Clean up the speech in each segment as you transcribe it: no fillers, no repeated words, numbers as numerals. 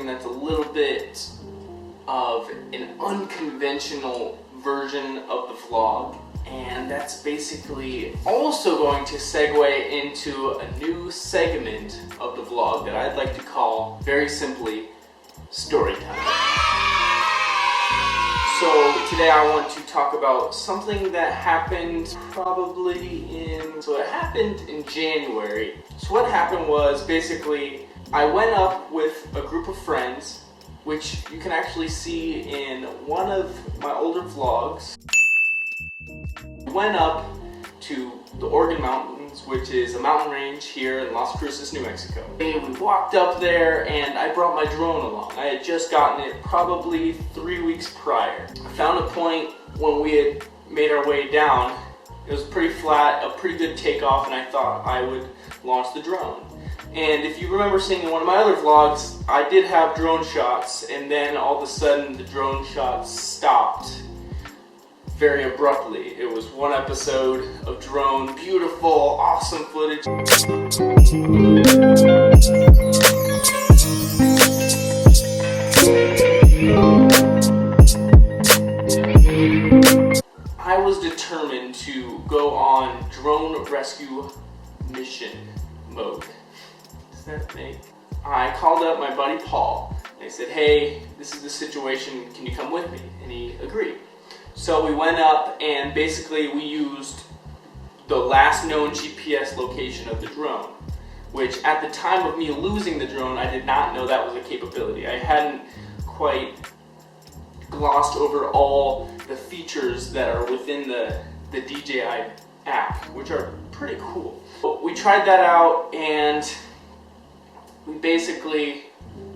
something that's a little bit of an unconventional version of the vlog, and that's basically also going to segue into a new segment of the vlog that I'd like to call, very simply, story time. So today I want to talk about something that happened it happened in January. So what happened was, basically, I went up with a group of friends, which you can actually see in one of my older vlogs. We went up to the Oregon Mountains, which is a mountain range here in Las Cruces, New Mexico. And we walked up there, and I brought my drone along. I had just gotten it probably 3 weeks prior. I found a point when we had made our way down. It was pretty flat, a pretty good takeoff, and I thought I would launch the drone. And if you remember seeing in one of my other vlogs, I did have drone shots, and then all of a sudden the drone shots stopped very abruptly. It was one episode of drone, beautiful, awesome footage. I was determined to go on drone rescue mission mode. Does that make? I called up my buddy Paul, and I said, hey, this is the situation, can you come with me? And he agreed. So we went up, and basically we used the last known GPS location of the drone, which at the time of me losing the drone, I did not know that was a capability. I hadn't quite glossed over all the features that are within the DJI app, which are pretty cool. But we tried that out, and we basically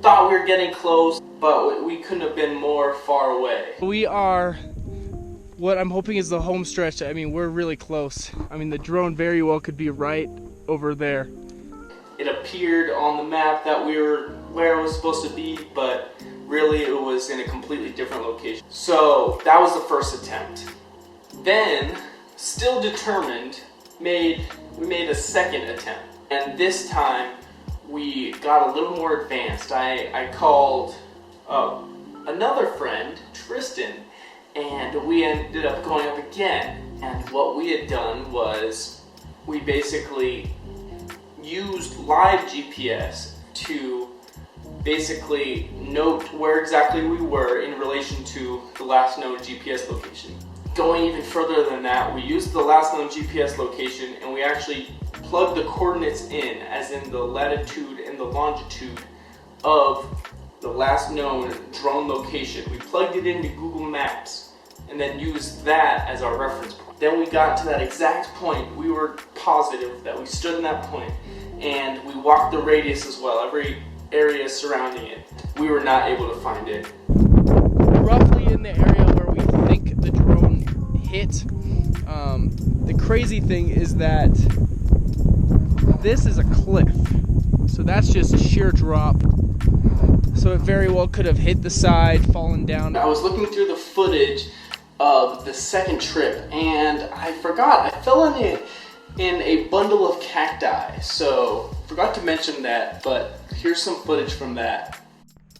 thought we were getting close, but we couldn't have been more far away. We are what I'm hoping is the home stretch. I mean, we're really close. I mean, the drone very well could be right over there. It appeared on the map that we were where it was supposed to be, but really it was in a completely different location. So that was the first attempt. Then, still determined, we made a second attempt. And this time we got a little more advanced. I called another friend, Tristan, and we ended up going up again. And what we had done was we basically used live GPS to basically note where exactly we were in relation to the last known GPS location. Going even further than that, we used the last known GPS location, and we actually plugged the coordinates in, as in the latitude and the longitude of the last known drone location. We plugged it into Google Maps and then used that as our reference point. Then we got to that exact point. We were positive that we stood in that point, and we walked the radius as well, every area surrounding it. We were not able to find it. Roughly in the area where we think the drone hit. The crazy thing is that this is a cliff, so that's just a sheer drop. So it very well could have hit the side, fallen down. I was looking through the footage of the second trip, and I forgot, I fell in a bundle of cacti, so forgot to mention that, but here's some footage from that.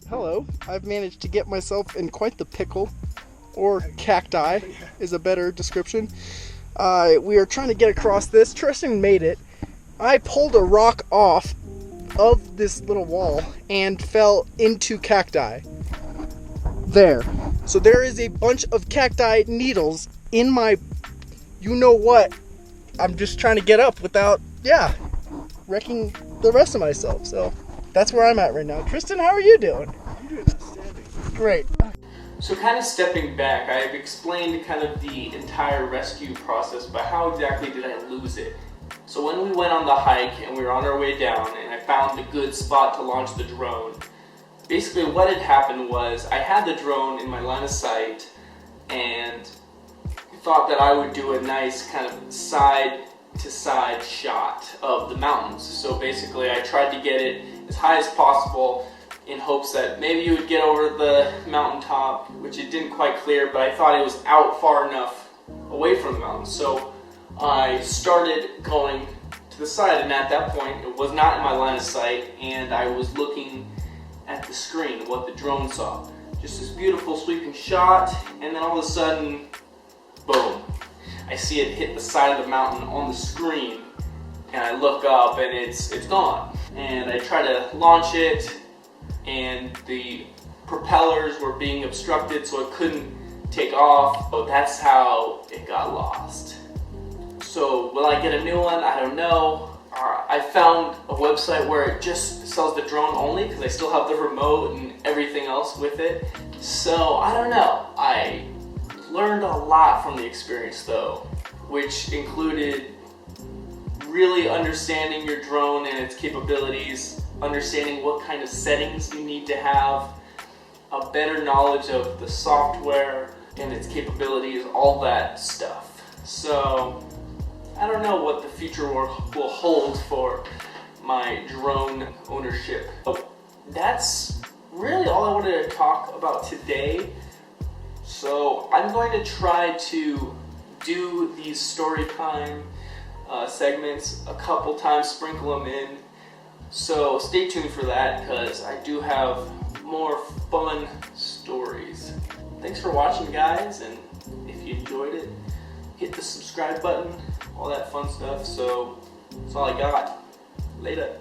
Hello, I've managed to get myself in quite the pickle, or cacti is a better description. We are trying to get across this. Tristan made it. I pulled a rock off of this little wall and fell into cacti. There. So there is a bunch of cacti needles in my you-know-what. I'm just trying to get up without, wrecking the rest of myself. So that's where I'm at right now. Tristan, how are you doing? I'm doing outstanding. Great. So kind of stepping back, I've explained kind of the entire rescue process, but how exactly did I lose it? So when we went on the hike and we were on our way down, and I found a good spot to launch the drone, basically what had happened was I had the drone in my line of sight and thought that I would do a nice kind of side to side shot of the mountains. So basically I tried to get it as high as possible in hopes that maybe you would get over the mountaintop, which it didn't quite clear, but I thought it was out far enough away from the mountains. So I started going to the side, and at that point it was not in my line of sight, and I was looking at the screen, what the drone saw. Just this beautiful sweeping shot, and then all of a sudden, boom. I see it hit the side of the mountain on the screen, and I look up and it's gone. And I try to launch it, and the propellers were being obstructed, so it couldn't take off. So that's how it got lost. So will I get a new one? I don't know. I found a website where it just sells the drone only, because I still have the remote and everything else with it. So I don't know. I learned a lot from the experience though, which included really understanding your drone and its capabilities, understanding what kind of settings you need to have, a better knowledge of the software and its capabilities, all that stuff. So I don't know what the future will hold for my drone ownership. But that's really all I wanted to talk about today. So I'm going to try to do these story time segments a couple times, sprinkle them in. So stay tuned for that, because I do have more fun stories. Thanks for watching, guys, and if you enjoyed it, hit the subscribe button, all that fun stuff. So that's all I got. Later.